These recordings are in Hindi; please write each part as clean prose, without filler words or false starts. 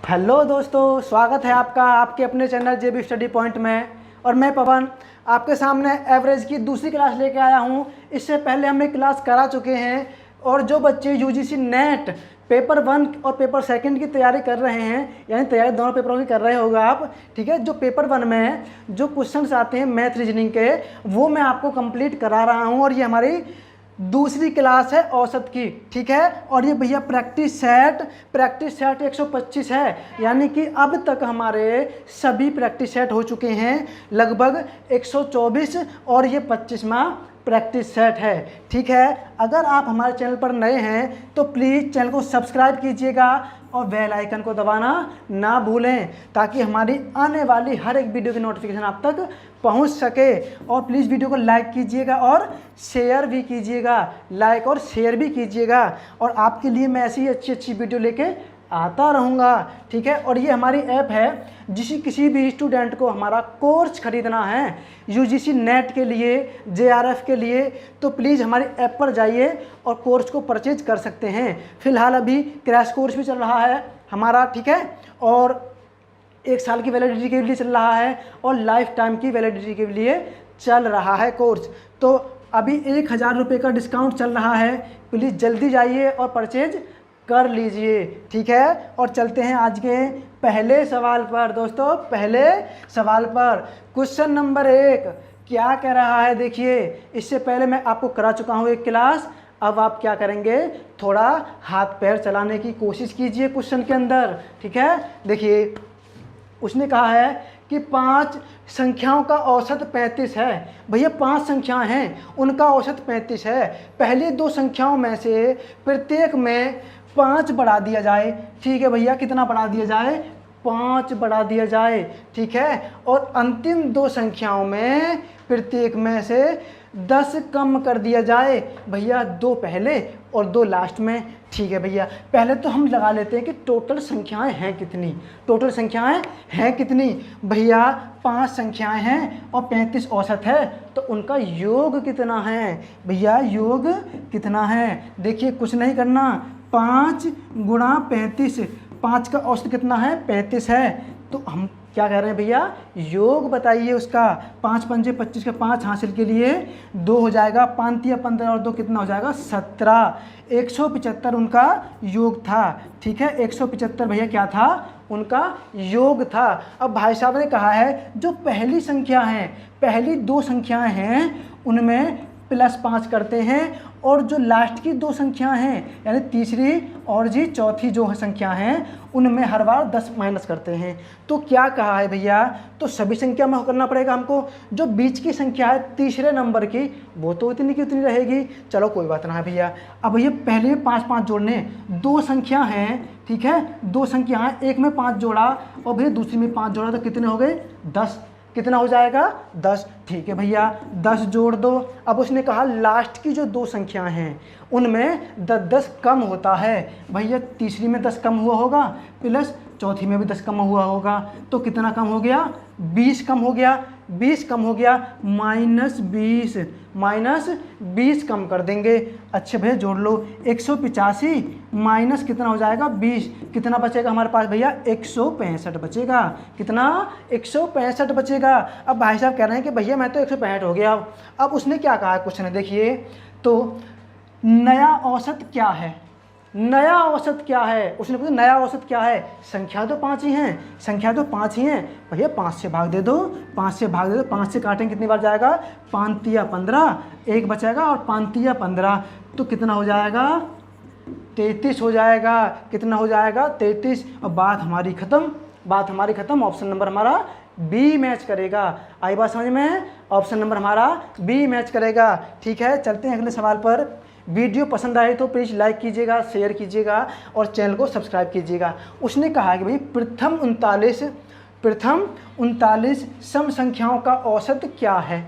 हेलो दोस्तों, स्वागत है आपका आपके अपने चैनल जेबी स्टडी पॉइंट में। और मैं पवन आपके सामने एवरेज की दूसरी क्लास लेके आया हूँ। इससे पहले हम एक क्लास करा चुके हैं और जो बच्चे यूजीसी नेट पेपर 1 और पेपर 2 की तैयारी कर रहे हैं, यानी तैयारी दोनों पेपरों की कर रहे होगा आप, ठीक है। जो पेपर 1 में है, जो क्वेश्चंस आते हैं मैथ रीजनिंग के, वो मैं आपको कंप्लीट करा रहा हूँ। और ये हमारी दूसरी क्लास है औसत की, ठीक है। और ये भैया प्रैक्टिस सेट 125 है, यानी कि अब तक हमारे सभी प्रैक्टिस सेट हो चुके हैं लगभग 124 और ये 25वां प्रैक्टिस सेट है, ठीक है। अगर आप हमारे चैनल पर नए हैं तो प्लीज़ चैनल को सब्सक्राइब कीजिएगा और बेल आइकन को दबाना ना भूलें, ताकि हमारी आने वाली हर एक वीडियो की नोटिफिकेशन आप तक पहुंच सके। और प्लीज़ वीडियो को लाइक कीजिएगा और शेयर भी कीजिएगा, लाइक और शेयर भी कीजिएगा। और आपके लिए मैं ऐसी अच्छी वीडियो लेके आता रहूँगा, ठीक है। और ये हमारी ऐप है, किसी भी स्टूडेंट को हमारा कोर्स खरीदना है यूजीसी नेट के लिए, जेआरएफ के लिए, तो प्लीज़ हमारी ऐप पर जाइए और कोर्स को परचेज कर सकते हैं। फ़िलहाल अभी क्रैश कोर्स भी चल रहा है हमारा, ठीक है। और 1 साल की वैलिडिटी के लिए चल रहा है और लाइफ टाइम की वैलिडिटी के लिए चल रहा है कोर्स। तो अभी 1000 रुपये का डिस्काउंट चल रहा है, प्लीज़ जल्दी जाइए और परचेज कर लीजिए, ठीक है। और चलते हैं आज के पहले सवाल पर। दोस्तों, पहले सवाल पर क्वेश्चन नंबर 1 क्या कह रहा है, देखिए। इससे पहले मैं आपको करा चुका हूँ एक क्लास, अब आप क्या करेंगे, थोड़ा हाथ पैर चलाने की कोशिश कीजिए क्वेश्चन के अंदर, ठीक है। देखिए, उसने कहा है कि 5 संख्याओं का औसत 35 है। भैया 5 संख्याएं हैं, उनका औसत 35 है। पहले 2 संख्याओं में से प्रत्येक में 5 बढ़ा दिया जाए, ठीक है भैया। कितना बढ़ा दिया जाए? 5 बढ़ा दिया जाए, ठीक है। और अंतिम 2 संख्याओं में प्रत्येक में से 10 कम कर दिया जाए, भैया 2 पहले और 2 लास्ट में, ठीक है भैया। पहले तो हम लगा लेते हैं कि टोटल संख्याएं हैं कितनी। टोटल संख्याएं हैं कितनी भैया? 5 संख्याएं हैं और 35 औसत है, तो उनका योग कितना है भैया? योग कितना है? देखिए, कुछ नहीं करना, 5 गुणा 35, 5 का औसत कितना है? 35 है। तो हम क्या कह रहे हैं भैया? योग बताइए उसका। 5 पंजे 25 का 5 हासिल के लिए 2 हो जाएगा, 5 तिया 15 और 2 कितना हो जाएगा? 17। 175 उनका योग था, ठीक है। 175 भैया क्या था? उनका योग था। अब भाई साहब ने कहा है जो पहली संख्या है, पहली 2 संख्याएं हैं उनमें +5 करते हैं, और जो लास्ट की 2 संख्याएं हैं, यानी तीसरी और जी चौथी जो संख्या हैं, उनमें हर बार 10 माइनस करते हैं। तो क्या कहा है भैया? तो सभी संख्या में करना पड़ेगा हमको। जो बीच की संख्या है तीसरे नंबर की, वो तो इतनी की उतनी रहेगी। चलो कोई बात ना है भैया। अब भैया पहले में 5-5 जोड़ने, 2 संख्या हैं, ठीक है। 2 संख्या हैं, एक में 5 जोड़ा और भैया दूसरी में 5 जोड़ा, तो कितने हो गए? 10। कितना हो जाएगा? 10, ठीक है भैया। 10 जोड़ दो। अब उसने कहा लास्ट की जो 2 संख्याएं हैं उनमें 10 कम होता है, भैया तीसरी में 10 कम हुआ होगा, प्लस चौथी में भी 10 कम हुआ होगा, तो कितना कम हो गया? 20 कम हो गया। 20 कम हो गया, -20 कम कर देंगे। अच्छा भैया जोड़ लो, 185 माइनस कितना हो जाएगा? 20, कितना बचेगा हमारे पास भैया? 165 बचेगा। कितना? 165 बचेगा। अब भाई साहब कह रहे हैं कि भैया मैं तो 165 हो गया। अब उसने क्या कहा क्वेश्चन, देखिए। तो नया औसत क्या है? नया औसत क्या है? उसने पूछा नया औसत क्या है? संख्या तो 5 ही हैं, संख्या तो 5 ही हैं भैया। 5 से भाग दे दो, 5 से भाग दे दो। 5 से काटेंगे कितनी बार जाएगा? 5 तिया 15, 1 बचेगा, और 5 तिया 15, तो कितना हो जाएगा? 33 हो जाएगा। कितना हो जाएगा? 33। और बात हमारी ख़त्म, बात हमारी ख़त्म। ऑप्शन नंबर हमारा बी मैच करेगा। आई बात समझ में? ऑप्शन नंबर हमारा बी मैच करेगा, ठीक है। चलते हैं अगले सवाल पर। वीडियो पसंद आए तो प्लीज़ लाइक कीजिएगा, शेयर कीजिएगा और चैनल को सब्सक्राइब कीजिएगा। उसने कहा कि भाई प्रथम 39 सम संख्याओं का औसत क्या है?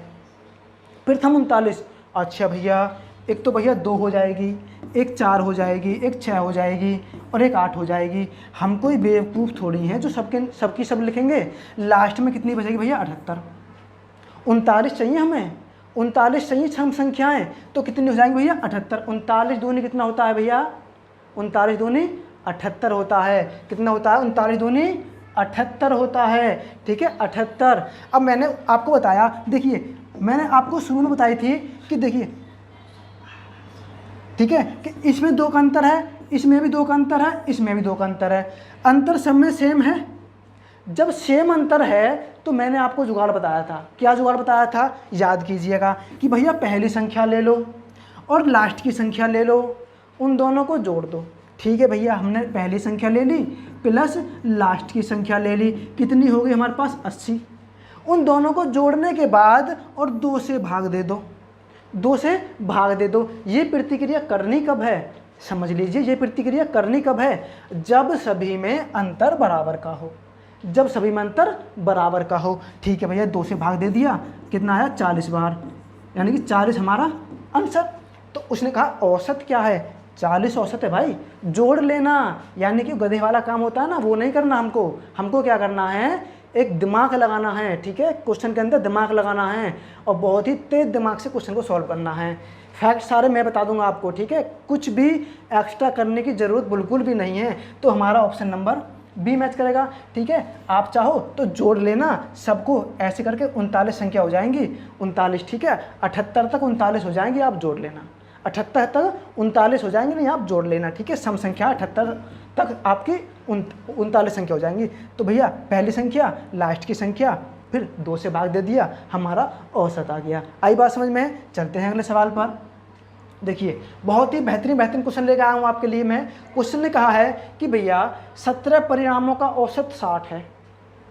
प्रथम 39। अच्छा भैया, एक तो भैया 2 हो जाएगी, एक 4 हो जाएगी, एक 6 हो जाएगी और एक 8 हो जाएगी। हम कोई बेवकूफ़ थोड़ी हैं जो सबकी सब लिखेंगे। लास्ट में कितनी बचेगी भैया? 78। 39 चाहिए हमें, 39 चाहिए सम संख्याएं, तो कितनी हो जाएंगी भैया? 78। 39 दूनी कितना होता है भैया? 39 दूनी 78 होता है। कितना होता है? 39 दूनी 78 होता है। ठीक है, 78। अब मैंने आपको बताया, देखिए मैंने आपको शुरू में बताई थी कि देखिए, ठीक है, कि इसमें 2 का अंतर है, इसमें भी 2 का अंतर है, इसमें भी 2 का अंतर है। अंतर सब में सेम है। जब सेम अंतर है तो मैंने आपको जुगाड़ बताया था। क्या जुगाड़ बताया था? याद कीजिएगा कि भैया पहली संख्या ले लो और लास्ट की संख्या ले लो, उन दोनों को जोड़ दो। ठीक है भैया, हमने पहली संख्या ले ली प्लस लास्ट की संख्या ले ली, कितनी हो गई हमारे पास? 80। उन दोनों को जोड़ने के बाद और 2 से भाग दे दो, 2 से भाग दे दो। ये प्रतिक्रिया करनी कब है? समझ लीजिए, ये प्रतिक्रिया करनी कब है? जब सभी में अंतर बराबर का हो, जब सभी में अंतर बराबर का हो। ठीक है भैया, 2 से भाग दे दिया, कितना आया? 40 बार, यानी कि 40 हमारा आंसर। तो उसने कहा औसत क्या है? 40 औसत है भाई, जोड़ लेना। यानी कि गधे वाला काम होता है ना, वो नहीं करना हमको। हमको क्या करना है? एक दिमाग लगाना है। ठीक है, क्वेश्चन के अंदर दिमाग लगाना है और बहुत ही तेज दिमाग से क्वेश्चन को सॉल्व करना है। फैक्ट सारे मैं बता दूंगा आपको। ठीक है, कुछ भी एक्स्ट्रा करने की ज़रूरत बिल्कुल भी नहीं है। तो हमारा ऑप्शन नंबर बी मैच करेगा। ठीक है, आप चाहो तो जोड़ लेना सबको, ऐसे करके 39 संख्या हो जाएंगी। 39, ठीक है, 78 तक 39 हो जाएंगी, आप जोड़ लेना। 78 तक 39 हो जाएंगे, नहीं आप जोड़ लेना। ठीक है, सम संख्या 78 तक आपकी 39 संख्या हो जाएंगी। तो भैया पहली संख्या, लास्ट की संख्या, फिर 2 से भाग दे दिया, हमारा औसत आ गया। आई बात समझ में? चलते हैं अगले सवाल पर। देखिए, बहुत ही बेहतरीन क्वेश्चन लेकर आया हूँ आपके लिए मैं। क्वेश्चन ने कहा है कि भैया 17 परिणामों का औसत 60 है।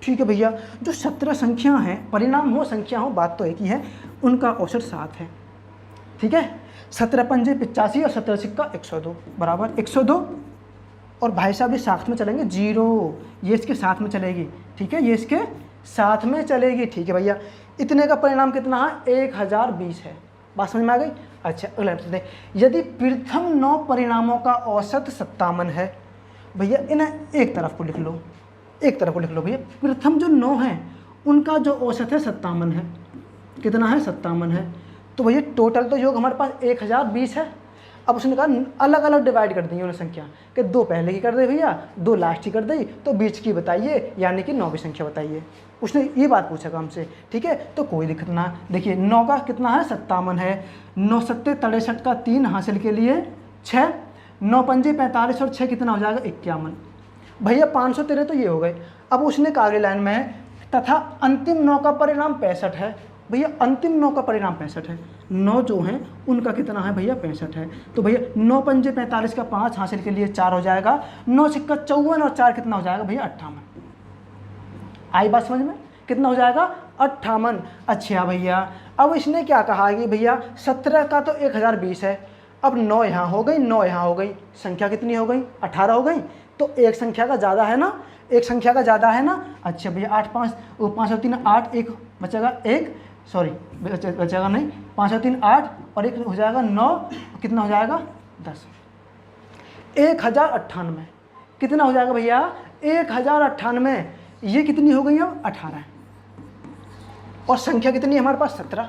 ठीक है भैया, जो 17 संख्या हैं, परिणाम हो संख्या हो, बात तो एक ही है, उनका औसत 7 है। ठीक है, 17 पंजे 85 और 17 सिक्का 102 बराबर 102। और भाई साहब ये साथ में चलेंगे 0, ये इसके साथ में चलेगी। ठीक है, ये इसके साथ में चलेगी। ठीक है भैया, इतने का परिणाम कितना है? 1020 है। बात समझ में आ गई? अच्छा, अगला देखते हैं। यदि प्रथम 9 परिणामों का औसत 57 है, भैया इन्हें एक तरफ को लिख लो, एक तरफ को लिख लो भैया। प्रथम जो 9 हैं उनका जो औसत है 57 है। कितना है? 57 है। तो भैया टोटल तो योग हमारे पास 1020 है। अब उसने कहा अलग अलग डिवाइड कर दी उन्होंने संख्या, कि 2 पहले की कर दे भैया, 2 लास्ट की कर दी, तो बीच की बताइए, यानी कि 9वीं संख्या बताइए। उसने ये बात पूछा हमसे। ठीक है, तो कोई दिक्कत ना। देखिए 9 का कितना है? 57 है। 9 सत्ते 63 का 3 हासिल के लिए 6, 9 पंजे 45 और 6 कितना हो जाएगा? 51। भैया 513 तो ये हो गए। अब उसने कहा अगली लाइन में, तथा अंतिम 9 का परिणाम 65 है। भैया अंतिम 9 का परिणाम 65 है। 9 जो हैं उनका कितना है भैया? 65 है। तो भैया 9 पंजे 45 का 5 हासिल के लिए 4 हो जाएगा, 9 सिक्का 54 और 4 कितना हो जाएगा भैया? 58। आई बात समझ में? कितना हो जाएगा? 58। अच्छा भैया, अब इसने क्या कहा कि भैया 17 का तो 1020 है। अब 9 यहाँ हो गई, 9 यहाँ हो गई, संख्या कितनी हो गई? 18 हो गई। तो एक संख्या का ज़्यादा है ना, एक संख्या का ज़्यादा है ना। अच्छा भैया 8 5 5 और 3 8, एक बचेगा, एक सॉरी बचेगा नहीं, 5 और 3 8 और एक हो जाएगा 9, कितना हो जाएगा? 10। 1098 कितना हो जाएगा भैया? 1098। ये कितनी हो गई? अब 18। और संख्या कितनी है हमारे पास? 17।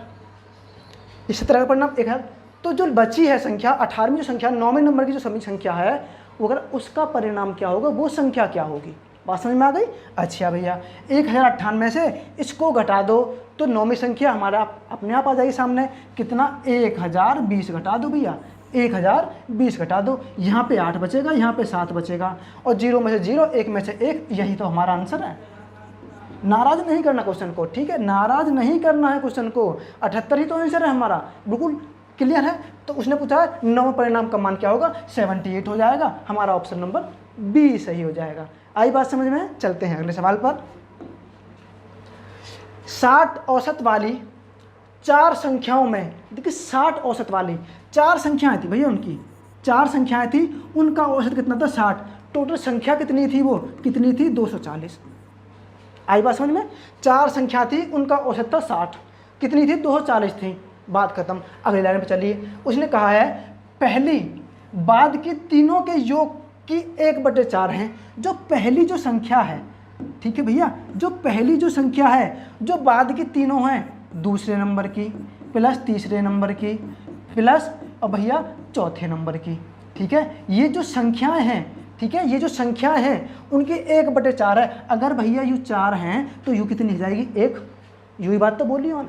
इस 17 का परिणाम 1000। तो जो बची है संख्या 18वीं जो संख्या, 9वें नंबर की जो सभी संख्या है, वो अगर उसका परिणाम क्या होगा, वो संख्या क्या होगी? बात समझ में आ गई? अच्छा भैया 1098 से इसको घटा दो तो 9वीं संख्या हमारा अपने आप आ जाएगी सामने। कितना? 1020 घटा दो भैया, 1020 घटा दो। यहाँ पे 8 बचेगा, यहाँ पे 7 बचेगा, और 0 में से 0, 1 में से 1, यही तो हमारा आंसर है। नाराज नहीं करना क्वेश्चन को। ठीक है, नाराज नहीं करना है क्वेश्चन को। 78 ही तो आंसर है हमारा, बिल्कुल क्लियर है। तो उसने पूछा 9 परिणाम का मान क्या होगा? 78 हो जाएगा। हमारा ऑप्शन नंबर बी सही हो जाएगा। आई बात समझ में? चलते हैं अगले सवाल पर। 60 औसत वाली 4 संख्याओं में, देखिए 60 औसत वाली 4 संख्याएं थी भैया, उनकी 4 संख्याएं थी, उनका औसत कितना था? 60। टोटल संख्या कितनी थी? वो कितनी थी? 240। आई बात समझ में? 4 संख्या थी, उनका औसत था 60, कितनी थी? 240 थी। बात खत्म। अगली लाइन पे चलिए। उसने कहा है पहली बाद की तीनों के योग की 1/4 है। जो पहली जो संख्या है, ठीक है भैया, जो पहली जो संख्या है, जो बाद की तीनों हैं, दूसरे नंबर की प्लस तीसरे नंबर की प्लस और भैया चौथे नंबर की। ठीक है, ये जो संख्याएं हैं ठीक है, ये जो संख्याएं हैं उनकी 1/4 है। अगर भैया यू 4 हैं तो यू कितनी हो जाएगी 1। यही बात तो बोली हो,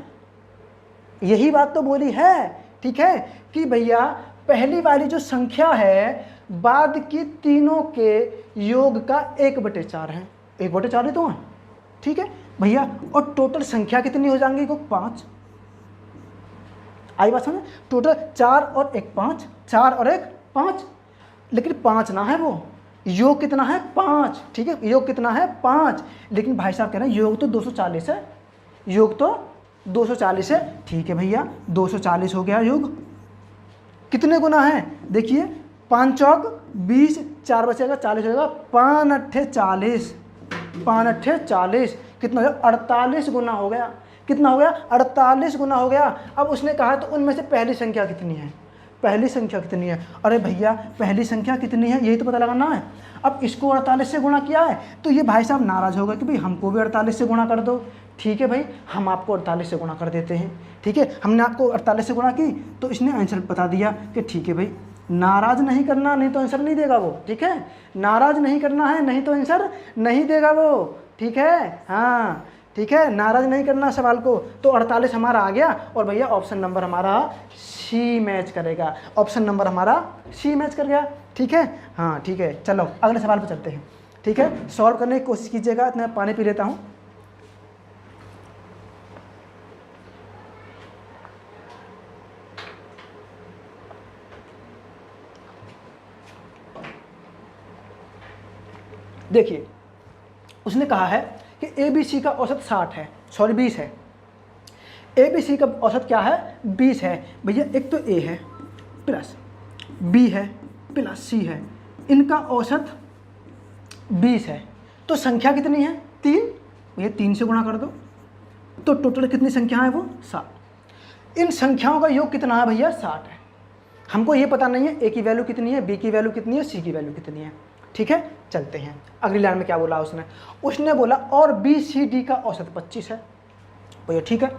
यही बात तो बोली है। ठीक है कि भैया पहली वाली जो संख्या है बाद की तीनों के योग का 1/4 है। 1/4 ही तो है। ठीक है भैया, और टोटल संख्या कितनी हो जाएंगी को 5। आई बात समझ? टोटल 4 और 1 5, 4 और 1 5, लेकिन 5 ना है, वो योग कितना है 5। ठीक है, योग कितना है 5, लेकिन भाई साहब कह रहे हैं योग तो 240 है, योग तो 240 है। ठीक है भैया, 240 हो गया योग। कितने गुना है देखिए, 5 चौक 20, 4 बचेगा 40 हो जाएगा, 5 अट्ठे 40, 5 अट्ठे 40, कितना हो गया 48 गुना हो गया। कितना हो गया 48 गुना हो गया। अब उसने कहा तो उनमें से पहली संख्या कितनी है, पहली संख्या कितनी है। अरे भैया पहली संख्या कितनी है यही तो पता लगाना है। अब इसको 48 से गुणा किया है तो ये भाई साहब नाराज़ होगा कि भाई हमको भी 48 से गुणा कर दो। ठीक है भाई, हम आपको 48 से गुणा कर देते हैं। ठीक है, हमने आपको 48 से गुणा की तो इसने आंसर बता दिया कि ठीक है भाई, नाराज़ नहीं करना नहीं तो आंसर नहीं देगा वो। ठीक है, नाराज़ नहीं करना है नहीं तो आंसर नहीं देगा वो। ठीक है, हाँ ठीक है, नाराज़ नहीं करना सवाल को। तो 48 हमारा आ गया और भैया ऑप्शन नंबर हमारा सी मैच करेगा। ऑप्शन नंबर हमारा सी मैच कर गया। ठीक है, हाँ ठीक है, चलो अगले सवाल पर चलते हैं। ठीक है, सॉल्व करने की कोशिश कीजिएगा। इतना पानी पी लेता हूँ। देखिए उसने कहा है कि ABC का औसत 60 है, सॉरी 20 है। ABC का औसत क्या है 20 है। भैया एक तो A है प्लस B है प्लस C है, इनका औसत 20 है। तो संख्या कितनी है 3, भैया 3 से गुणा कर दो तो टोटल कितनी संख्या है वो 60। इन संख्याओं का योग कितना है भैया 60 है। हमको ये पता नहीं है A की वैल्यू कितनी है, B की वैल्यू कितनी है, C की वैल्यू कितनी है। ठीक है, चलते हैं अगली लाइन में। क्या बोला उसने बोला और BCD का औसत 25 है। भैया ठीक है,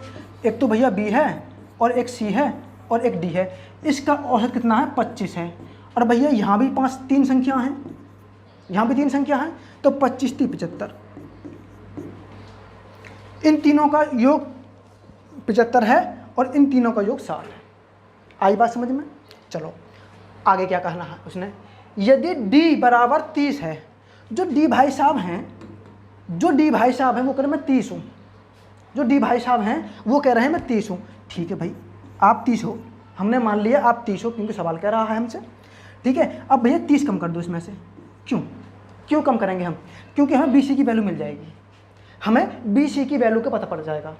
एक तो भैया B है और एक C है और एक D है, इसका औसत कितना है 25 है। और भैया यहाँ भी 3 संख्या हैं, यहाँ भी 3 संख्या हैं, तो 25 3 75, इन तीनों का योग 75 है और इन तीनों का योग 60 है। आई बात समझ में? चलो आगे क्या कहना है उसने, यदि D बराबर 30 है, जो D भाई साहब हैं वो कह रहे हैं मैं 30 हूँ, जो D भाई साहब हैं वो कह रहे हैं मैं 30 हूँ। ठीक है भाई, आप 30 हो, हमने मान लिया आप 30 हो क्योंकि सवाल कह रहा है हमसे। ठीक है, अब भैया 30 कम कर दो इसमें से। क्यों कम करेंगे हम? क्योंकि हमें BC की वैल्यू मिल जाएगी, हमें BC की वैल्यू का पता पड़ जाएगा।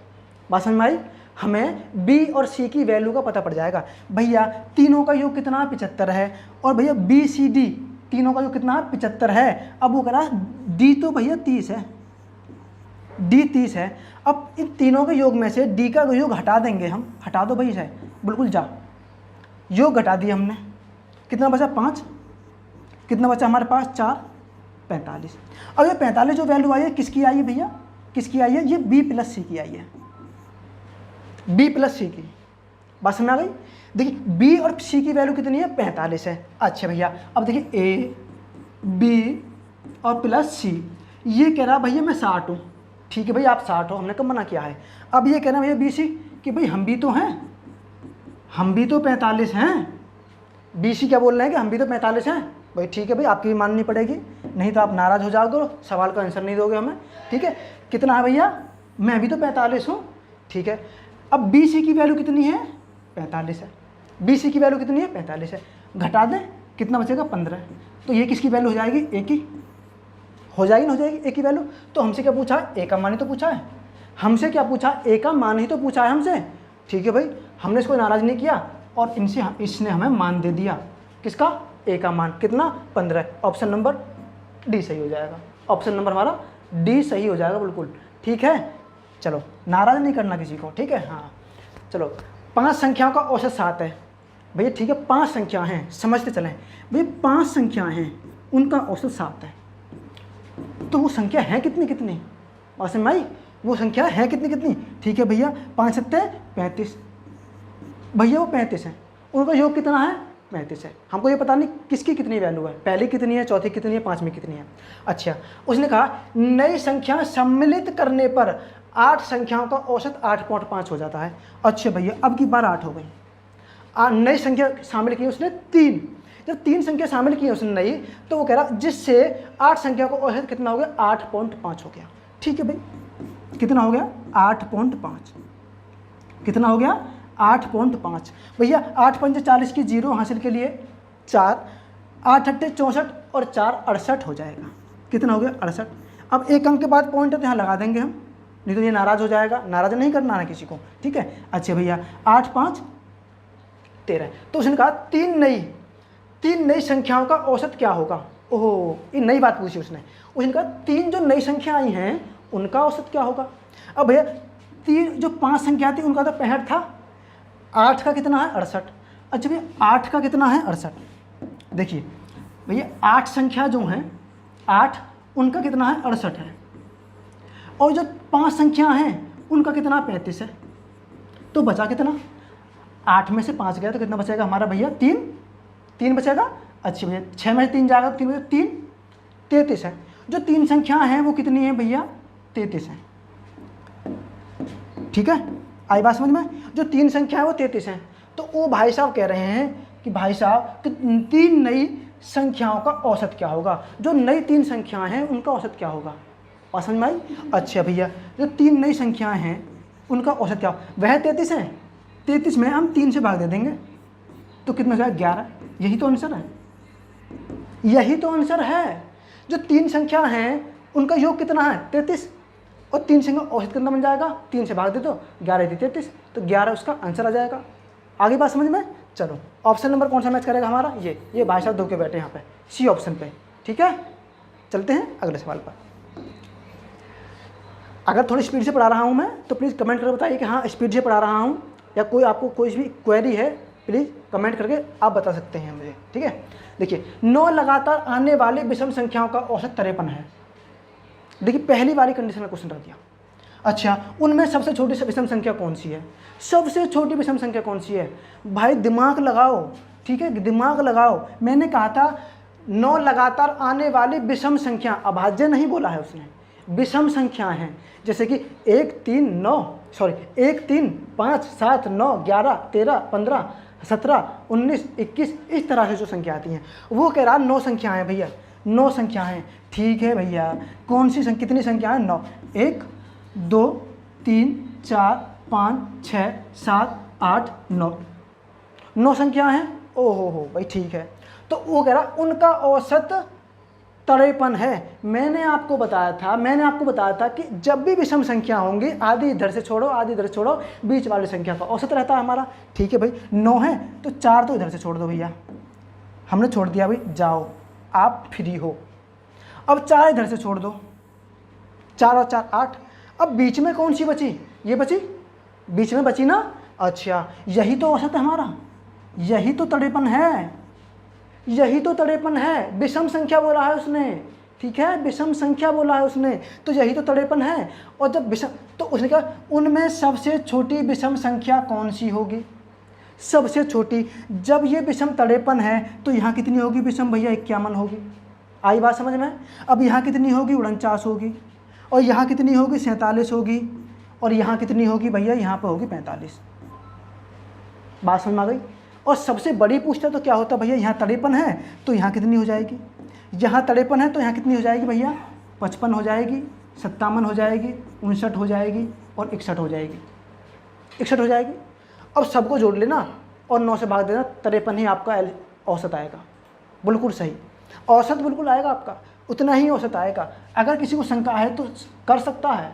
बात समझ में आई? हमें B और C की वैल्यू का पता पड़ जाएगा। भैया तीनों का योग कितना 75 है और भैया BCD तीनों का योग कितना 75 है। अब वो कह रहा है D तो भैया 30 है, D 30 है। अब इन तीनों के योग में से D का योग हटा देंगे हम, हटा दो भाई इसे, बिल्कुल जा, योग घटा दिया हमने, कितना बचा 5, कितना बचा हमारे पास 4, 45। अब ये 45 जो वैल्यू आई है किसकी आई है भैया, किसकी आई है? ये B प्लस C की आई है, B प्लस C की। बात समझ आ गई? देखिए B और C की वैल्यू कितनी है 45 है। अच्छा भैया अब देखिए A B और प्लस C, ये कह रहा भैया मैं 60 हूँ। ठीक है भाई, आप 60 हो, हमने कब मना किया है। अब ये कह रहा भैया BC कि भाई हम भी तो हैं, हम भी तो 45 हैं। BC क्या बोल रहे हैं कि हम भी तो 45 हैं। भाई ठीक है भाई, आपकी भी माननी पड़ेगी, नहीं तो आप नाराज़ हो जाओगे, सवाल का आंसर नहीं दोगे हमें। ठीक है, कितना है भैया, मैं भी तो 45 हूँ। ठीक है, अब BC की वैल्यू कितनी है 45 है, BC की वैल्यू कितनी है 45 है, घटा दें कितना बचेगा 15। तो ये किसकी वैल्यू हो जाएगी, A की हो जाएगी ना, हो जाएगी A की वैल्यू। तो हमसे क्या पूछा है, A का मान ही तो पूछा है, हमसे क्या पूछा, A का मान ही तो पूछा है हमसे। ठीक है भाई, हमने इसको नाराज़ नहीं किया और इसने हमें मान दे दिया, किसका, A का मान कितना 15। ऑप्शन नंबर D सही हो जाएगा, ऑप्शन नंबर हमारा D सही हो जाएगा बिल्कुल। ठीक है, चलो नाराज़ नहीं करना किसी को। ठीक है, हाँ चलो 5 संख्याओं का औसत 7 है भैया। ठीक है, 5 संख्या हैं, समझते चलें भैया, 5 संख्याएँ हैं उनका औसत 7 है। तो वो संख्या है कितनी कितनी, बात समझ में आई? वो संख्या है कितनी कितनी। ठीक है भैया, 5 7 35, भैया वो 35 है, उनका योग कितना है 35 है। हमको ये पता नहीं किसकी कितनी वैल्यू है, पहली कितनी है, चौथी कितनी है, पांचवी कितनी है। अच्छा, उसने कहा नई संख्या सम्मिलित करने पर 8 संख्याओं का औसत 8.5 हो जाता है। अच्छा भैया, अब की बार 8 हो गई। नई संख्या शामिल की उसने 3, जब 3 संख्या शामिल की उसने नई, तो वो कह रहा जिससे 8 संख्या का औसत कितना हो गया, 8.5 हो गया। ठीक है भाई, कितना हो गया, 8.5। कितना हो गया, 8.5। भैया 8 पंजे 40 की 0 हासिल के लिए 4, 8 अट्ठे 64 और 4 68 हो जाएगा। कितना हो गया, 68। अब एक अंक के बाद पॉइंट है तो यहाँ लगा देंगे हम, नहीं तो ये नाराज़ हो जाएगा, नाराज़ नहीं करना है किसी को, ठीक है। अच्छा भैया 8 5 13, तो उसने कहा तीन नई संख्याओं का औसत क्या होगा। ओहो, ये नई बात पूछी उसने कहा 3 जो नई संख्या आई हैं उनका औसत क्या होगा। अब भैया 3 जो 5 संख्या थी उनका तो 65 था, 8 का कितना है, 68। अच्छा भैया 8 का कितना है, 68। देखिए भैया 8 संख्या जो हैं 8, उनका कितना है, 68 है, और जो 5 संख्या हैं उनका कितना, 35 है। तो बचा कितना, 8 में से 5 गया तो कितना बचेगा हमारा भैया, 3 बचेगा। अच्छा भैया 6 में से 3 जाएगा तो 3 33 है। जो 3 संख्या हैं वो कितनी है भैया, 33 है। ठीक है, आई बात समझ में। जो 3 संख्या है वो 33 है। तो वो भाई साहब कह रहे हैं कि भाई साहब कि 3 नई संख्याओं का औसत क्या होगा, जो नई 3 संख्याएं हैं उनका औसत क्या होगा। बात समझ में आई। अच्छा भैया जो 3 नई संख्याएं हैं उनका औसत क्या, वह 33 है, 33 में हम 3 से भाग दे देंगे तो कितना जाएगा, 11। यही तो आंसर है, यही तो आंसर है। जो 3 संख्या हैं उनका योग कितना है, 33, और 3 संख्या औसत कितना बन जाएगा, 3 से भाग दे दो, 11 33, तो 11 उसका आंसर आ जाएगा। आगे बात समझ में। चलो ऑप्शन नंबर कौन सा मैच करेगा हमारा, ये भाई साहब 2 के बैठे यहाँ पे, सी ऑप्शन पे। ठीक है, चलते हैं अगले सवाल पर। अगर थोड़ी स्पीड से पढ़ा रहा हूँ मैं तो प्लीज़ कमेंट करके बताइए कि हाँ स्पीड से पढ़ा रहा हूँ, या कोई आपको कोई भी क्वेरी है प्लीज़ कमेंट करके आप बता सकते हैं मुझे। ठीक है, देखिए 9 लगातार आने वाली विषम संख्याओं का औसत 53 है। देखिए पहली वाली कंडीशन में क्वेश्चन रख दिया। अच्छा, उनमें सबसे छोटी विषम संख्या कौन सी है, सबसे छोटी विषम संख्या कौन सी है भाई, दिमाग लगाओ। ठीक है, दिमाग लगाओ। मैंने कहा था 9 लगातार आने वाली विषम संख्या, अभाज्य नहीं बोला है उसने, विषम संख्या हैं। जैसे कि 1 3 5 7 9 11 13 15 17 19 21 इस तरह से जो संख्या आती हैं, वो कह रहा 9 संख्याएँ भैया, 9 संख्याएँ। ठीक है भैया, कौन सी कितनी संख्या है, 9, 1 2 3 4 5 6 7 8 9 संख्या हैं। ओहो भाई, ठीक है। तो वो कह रहा उनका औसत 53 है। मैंने आपको बताया था कि जब भी विषम संख्या होंगी, आधी इधर से छोड़ो आधी इधर से छोड़ो, बीच वाली संख्या का औसत रहता है हमारा। ठीक है भाई, 9 है तो 4 तो इधर से छोड़ दो भैया, हमने छोड़ दिया भाई, जाओ आप फ्री हो। अब 4 इधर से छोड़ दो, 4 और 4 8। अब बीच में कौन सी बची, ये बची, बीच में बची ना। अच्छा, यही तो औसत है हमारा, यही तो 53 है, यही तो 53 है। विषम संख्या बोला है उसने, ठीक है, विषम संख्या बोला है उसने, तो यही तो 53 है। और जब विषम, तो उसने कहा उनमें सबसे छोटी विषम संख्या कौन सी होगी, सबसे छोटी। जब ये विषम 53 है तो यहाँ कितनी होगी विषम भैया, 51 होगी। आई बात समझ में। अब यहाँ कितनी होगी, 49 होगी, और यहाँ कितनी होगी, 47 होगी, और यहाँ कितनी होगी भैया, यहाँ पर होगी 45। बात समझ में आ गई। और सबसे बड़ी पूछता तो क्या होता भैया, यहाँ 53 है तो यहाँ कितनी हो जाएगी, यहाँ 53 है तो यहाँ कितनी हो जाएगी भैया, 55 हो जाएगी, 57 हो जाएगी, 59 हो जाएगी, और 61 हो जाएगी, 61 हो जाएगी। अब सबको जोड़ लेना और 9 से भाग देना, 53 ही आपका औसत आएगा। बिल्कुल सही, औसत बिल्कुल आएगा आपका, उतना ही औसत आएगा। अगर किसी को शंका है तो कर सकता है,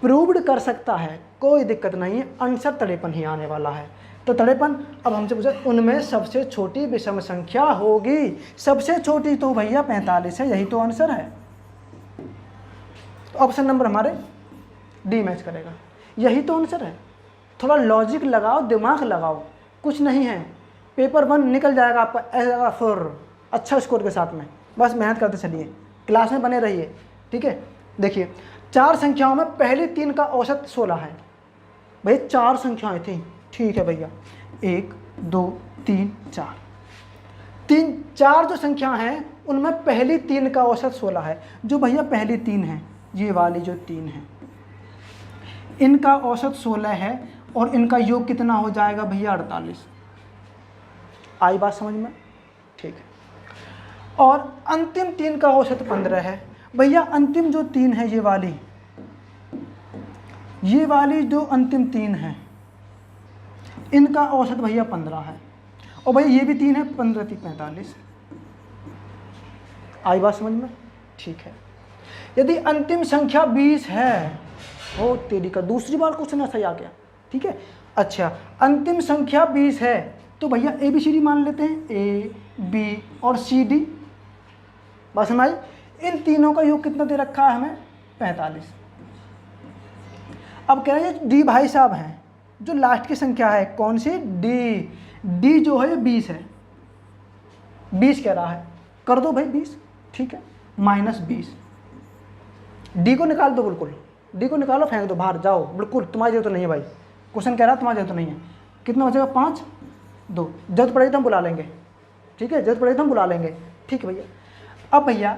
प्रूव्ड कर सकता है, कोई दिक्कत नहीं है। आंसर 53 ही आने वाला है। तो 53। अब हमसे पूछा उनमें सबसे छोटी विषम संख्या होगी, सबसे छोटी तो भैया 45 है, यही तो आंसर है। तो ऑप्शन नंबर हमारे डी मैच करेगा, यही तो आंसर है। थोड़ा लॉजिक लगाओ, दिमाग लगाओ, कुछ नहीं है, पेपर 1 निकल जाएगा आपका फिर अच्छा स्कोर के साथ में। बस मेहनत करते चलिए, क्लास में बने रहिए। ठीक है, देखिए 4 संख्याओं में पहली 3 का औसत 16 है। भाई 4 संख्याएं थी, ठीक है भैया, 1 2 3 4। चार जो संख्या हैं उनमें पहली 3 का औसत 16 है। जो भैया पहली 3 है, ये वाली जो 3 है, इनका औसत 16 है और इनका योग कितना हो जाएगा भैया 48। आई बात समझ में? ठीक है। और अंतिम 3 का औसत 15 है। भैया अंतिम जो 3 है, ये वाली जो अंतिम 3 है, इनका औसत भैया 15 है। और भैया ये भी 3 है, 15 3 45। आई बात समझ में? ठीक है। यदि अंतिम संख्या 20 है, ओ तेरी का दूसरी बार क्वेश्चन ऐसा ही आ गया। ठीक है। अच्छा, अंतिम संख्या 20 है तो भैया ABCD मान लेते हैं, A B और CD। बस समझ आई? इन तीनों का योग कितना दे रखा है हमें? 45। अब कह रहे हैं D भाई साहब हैं, जो लास्ट की संख्या है कौन सी? D जो है 20 है, 20 कह रहा है, कर दो भाई 20। ठीक है, -20। D को निकाल दो, बिल्कुल D को निकालो, फेंक दो बाहर, जाओ बिल्कुल, तुम्हारी जरूरत तो नहीं है भाई, क्वेश्चन कह रहा है तुम्हारी जरूरत तो नहीं है। कितना बचेगा? 5 2। जरूरत पड़ेगी तो हम बुला लेंगे। ठीक है, जरूरत पड़ेगी तो हम बुला लेंगे। ठीक है भैया। अब भैया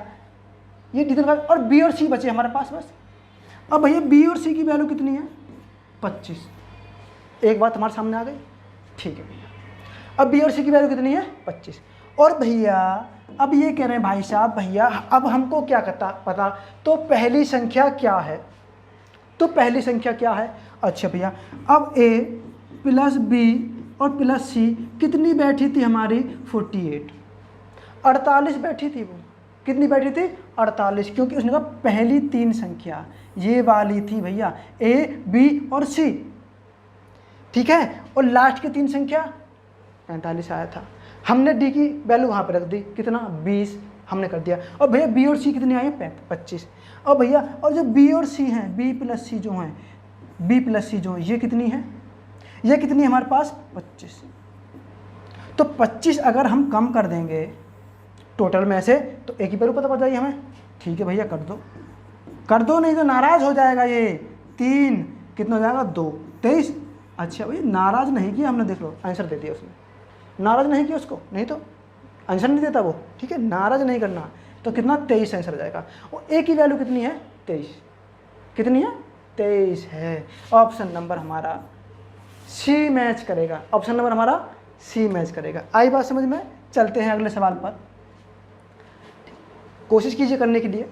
ये D और B और C बचे हमारे पास बस। अब भैया B और C की वैल्यू कितनी है? 25। एक बात हमारे सामने आ गई। ठीक है भैया, अब B और C की वैल्यू कितनी है? 25। और भैया अब ये कह रहे हैं भाई साहब, भैया अब हमको क्या पता, तो पहली संख्या क्या है? तो पहली संख्या क्या है? अच्छा भैया, अब A + B और + C कितनी बैठी थी हमारी? 48। 48 बैठी थी। वो कितनी बैठी थी? 48, क्योंकि उसने कहा पहली 3 संख्या ये वाली थी भैया, A B और C। ठीक है, और लास्ट की 3 संख्या 45 आया था। हमने D की वैल्यू वहाँ पर रख दी, कितना? 20 हमने कर दिया। और भैया B और C कितनी आई? 25। और भैया और जो B और C हैं, B + C जो हैं, B + C जो ये कितनी है? ये कितनी है हमारे पास? 25। तो 25 अगर हम कम कर देंगे टोटल में से तो एक ही वैल्यू पता पड़ जाएगी हमें। ठीक है भैया, कर दो नहीं तो नाराज़ हो जाएगा ये। 3 कितना हो जाएगा? 2 23। अच्छा भैया नाराज़ नहीं किया हमने, देख लो आंसर दे दिया उसने। नाराज़ नहीं किया उसको, नहीं तो आंसर नहीं देता वो। ठीक है, नाराज़ नहीं करना। तो कितना? 23 आंसर हो जाएगा। और A की वैल्यू कितनी है? 23। कितनी है? 23 है। ऑप्शन नंबर हमारा C मैच करेगा। ऑप्शन नंबर हमारा C मैच करेगा। आई बात समझ में? चलते हैं अगले सवाल पर, कोशिश कीजिए करने के लिए।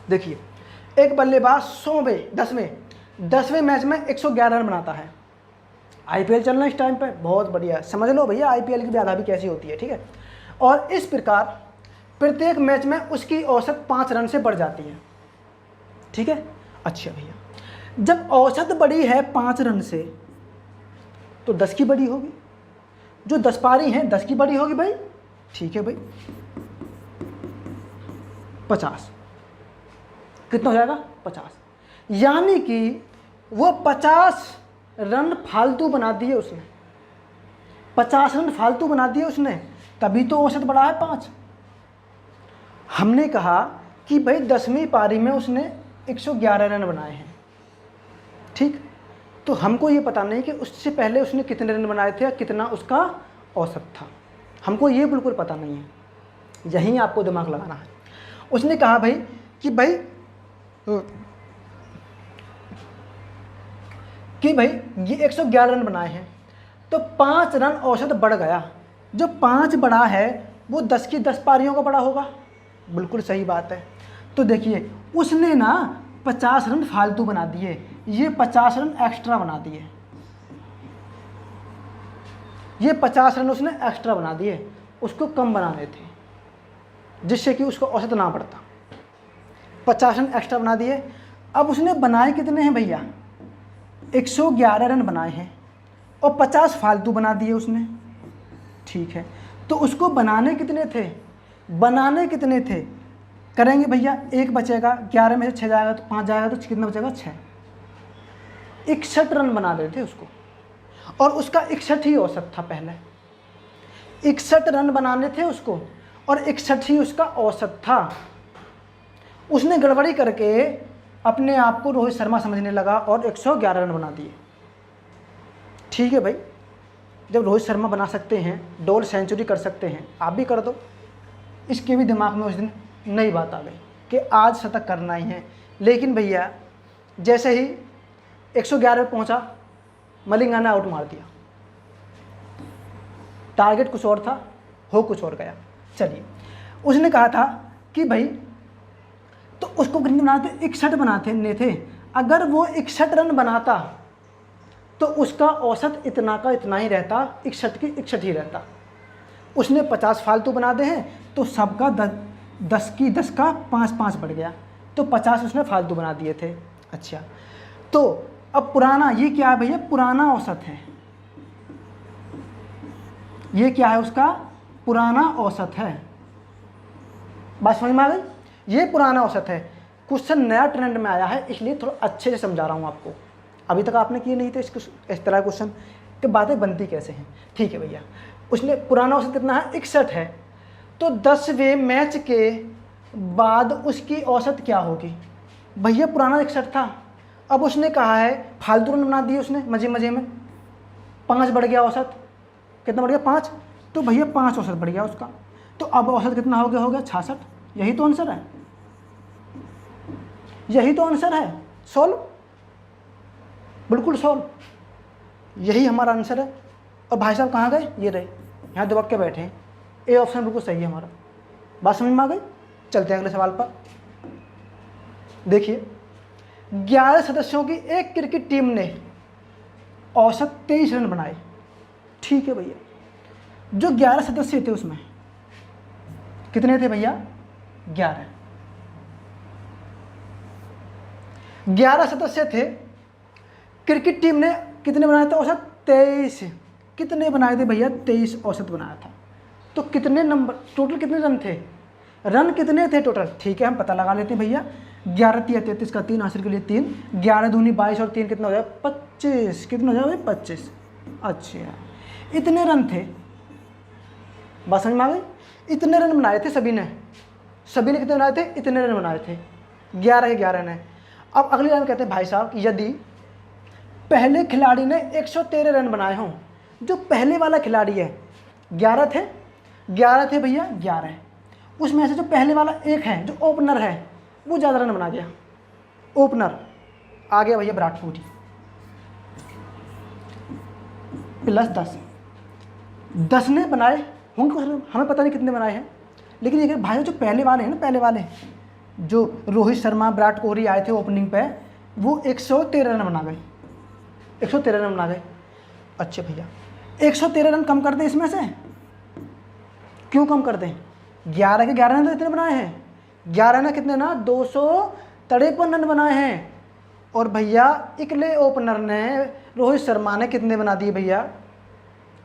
देखिए, एक बल्लेबाज 10वें मैच में 111 रन बनाता है। IPL चल रहा है इस टाइम पे, बहुत बढ़िया, समझ लो भैया IPL की व्याधा भी कैसी होती है। ठीक है, और इस प्रकार प्रत्येक मैच में उसकी औसत 5 रन से बढ़ जाती है। ठीक है। अच्छा भैया, जब औसत बढ़ी है 5 रन से तो 10 की बड़ी होगी। जो 10 पारी हैं 10 की बड़ी होगी भाई। ठीक है भाई, 50 कितना हो जाएगा? 50। यानी कि वो 50 रन फालतू बना दिए उसने, 50 रन फालतू बना दिए उसने, तभी तो औसत बढ़ा है 5। हमने कहा कि भाई 10वीं पारी में उसने 111 रन बनाए हैं। ठीक, तो हमको ये पता नहीं कि उससे पहले उसने कितने रन बनाए थे या कितना उसका औसत था, हमको ये बिल्कुल पता नहीं है। यहीं आपको दिमाग लगाना है। उसने कहा भाई कि भाई ये 111 रन बनाए हैं तो 5 रन औसत बढ़ गया। जो 5 बढ़ा है वो 10 की 10 पारियों का बढ़ा होगा। बिल्कुल सही बात है। तो देखिए उसने ना 50 रन फालतू बना दिए, ये 50 रन एक्स्ट्रा बना दिए, ये 50 रन उसने एक्स्ट्रा बना दिए, उसको कम बनाने थे जिससे कि उसको औसत ना बढ़ता। 50 रन एक्स्ट्रा बना दिए। अब उसने बनाए कितने हैं भैया? 111 रन बनाए हैं और 50 फालतू बना दिए उसने। ठीक है, तो उसको बनाने कितने थे? करेंगे भैया, 1 बचेगा, 11 में से 6 जाएगा तो 5 जाएगा तो कितना बचेगा? 6। 61 रन बना रहे थे उसको, और उसका 61 ही औसत था। पहले 61 रन बनाने थे उसको और 61 ही उसका औसत था। उसने गड़बड़ी करके अपने आप को रोहित शर्मा समझने लगा और 111 रन बना दिए। ठीक है भाई, जब रोहित शर्मा बना सकते हैं, डबल सेंचुरी कर सकते हैं, आप भी कर दो। इसके भी दिमाग में उस दिन नई बात आ गई कि आज शतक करना ही है। लेकिन भैया जैसे ही 111 पे पहुंचा, मलिंगा ने आउट मार दिया। टारगेट कुछ और था, हो कुछ और गया। चलिए, उसने कहा था कि भाई तो उसको कितने बनाते, 61 बनाते थे। अगर वो 61 रन बनाता तो उसका औसत इतना का इतना ही रहता, 61 की 61 ही रहता। उसने 50 फालतू बना दे हैं तो सबका 10 की 10 का 5-5 बढ़ गया, तो 50 उसने फालतू बना दिए थे। अच्छा, तो अब पुराना ये क्या है भैया, पुराना औसत है। ये क्या है, उसका पुराना औसत है। बात समझ में आ गई? ये पुराना औसत है। क्वेश्चन नया ट्रेंड में आया है, इसलिए थोड़ा अच्छे से समझा रहा हूँ आपको। अभी तक आपने किए नहीं थे इस तरह क्वेश्चन कि बातें बनती कैसे हैं। ठीक है भैया, उसने पुराना औसत कितना है, 61 है। तो 10वें मैच के बाद उसकी औसत क्या होगी भैया? पुराना 61 था, अब उसने कहा है फालतू रन बना दिए उसने मजे मजे में, 5 बढ़ गया औसत। कितना बढ़ गया? 5। तो भैया 5 औसत बढ़ गया उसका। तो अब औसत कितना हो गया? 66। यही तो आंसर है, यही तो आंसर है। सॉल्व, बिल्कुल सॉल्व, यही हमारा आंसर है। और भाई साहब कहाँ गए? ये रहे, यहाँ दुबक के बैठे हैं। ए ऑप्शन बिल्कुल सही है हमारा। बात समझ में आ गई? चलते हैं अगले सवाल पर। देखिए, 11 सदस्यों की एक क्रिकेट टीम ने औसत 23 रन बनाए। ठीक है भैया, जो 11 सदस्य थे उसमें कितने थे भैया? 11। 11 सदस्य थे, क्रिकेट टीम ने कितने बनाए थे औसत? 23। कितने बनाए थे भैया? 23 औसत बनाया था। तो कितने नंबर टोटल, कितने रन थे? रन कितने थे टोटल? ठीक है, हम पता लगा लेते हैं भैया। 11 3 33 का 3 आंसर के लिए 3, 11 दूनी 22 और 3 कितना हो जाए? 25। कितना हो जाए? 25। अच्छा, इतने रन थे। बात समझ में आ गई? इतने रन बनाए थे सभी ने कितने बनाए थे? इतने रन बनाए थे। 11 के 11 ने। अब अगली लाइन कहते हैं भाई साहब, यदि पहले खिलाड़ी ने 113 रन बनाए हों, जो पहले वाला खिलाड़ी है, 11 थे भैया, 11, उसमें से जो पहले वाला एक है, जो ओपनर है, वो ज़्यादा रन बना गया। ओपनर आ गया भैया विराट कोहली, +10। 10 ने बनाए होंगे, हमें पता नहीं कितने बनाए हैं, लेकिन ये भाई जो पहले वाले हैं ना, पहले वाले जो रोहित शर्मा, विराट कोहली आए थे ओपनिंग पे, वो 113 रन बना गए। 113 रन बना गए। अच्छे भैया, 113 रन कम कर दें इसमें से? क्यों कम कर दें? 11 के 11 ने तो इतने बनाए हैं। 11 ने कितने ना, 253 रन बनाए हैं। और भैया इकले ओपनर ने, रोहित शर्मा ने कितने बना दिए भैया?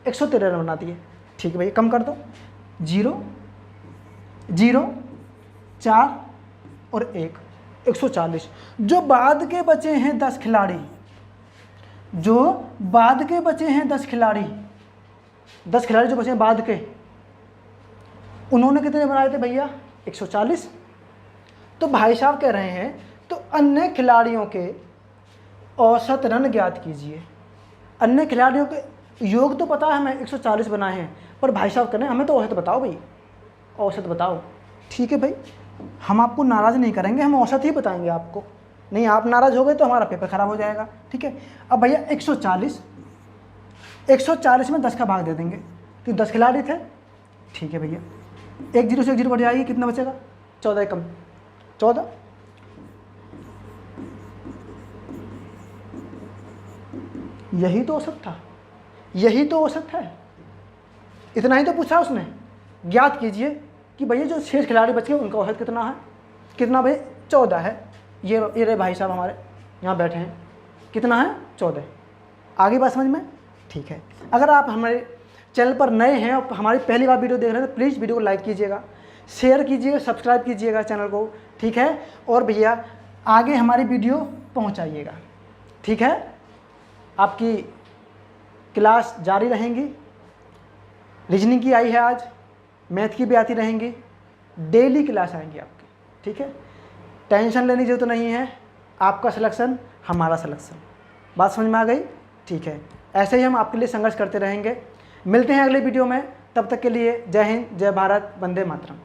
113 रन बना दिए। ठीक है भैया, कम कर दो। 0 0 4 और 1, 140। जो बाद के बचे हैं 10 खिलाड़ी, जो बाद के बचे हैं 10 खिलाड़ी, 10 खिलाड़ी जो बचे हैं बाद के, उन्होंने कितने बनाए थे भैया? 140। तो भाई साहब कह रहे हैं तो अन्य खिलाड़ियों के औसत रन ज्ञात कीजिए। अन्य खिलाड़ियों के योग तो पता है हमें, 140 बनाए हैं, पर भाई साहब कह रहे हैं हमें तो औसत बताओ भाई, औसत बताओ। ठीक है भाई, हम आपको नाराज़ नहीं करेंगे, हम औसत ही बताएंगे आपको। नहीं आप नाराज़ हो गए तो हमारा पेपर ख़राब हो जाएगा। ठीक है, अब भैया 140 में 10 का भाग दे देंगे, तो 10 खिलाड़ी थे। ठीक है भैया, 1 0 से 1 0 बढ़ जाएगी, कितना बचेगा? 14 कम 14। यही तो औसत था, यही तो औसत है। इतना ही तो पूछा उसने, ज्ञात कीजिए कि भैया जो 6 खिलाड़ी बचे उनका औसत कितना है? कितना भाई? 14 है। ये रहे भाई साहब हमारे यहाँ बैठे हैं, कितना है? 14। आगे बात समझ में? ठीक है, अगर आप हमारे चैनल पर नए हैं और हमारी पहली बार वीडियो देख रहे हैं तो प्लीज़ वीडियो को लाइक कीजिएगा, शेयर कीजिएगा, सब्सक्राइब कीजिएगा चैनल को। ठीक है, और भैया आगे हमारी वीडियो पहुँचाइएगा। ठीक है, आपकी क्लास जारी रहेंगी। रीजनिंग की आई है आज, मैथ की भी आती रहेंगी, डेली क्लास आएंगी आपकी। ठीक है, टेंशन लेने की जरूरत नहीं है, आपका सिलेक्शन हमारा सिलेक्शन। बात समझ में आ गई? ठीक है, ऐसे ही हम आपके लिए संघर्ष करते रहेंगे। मिलते हैं अगले वीडियो में, तब तक के लिए जय हिंद, जय भारत, वंदे मातरम।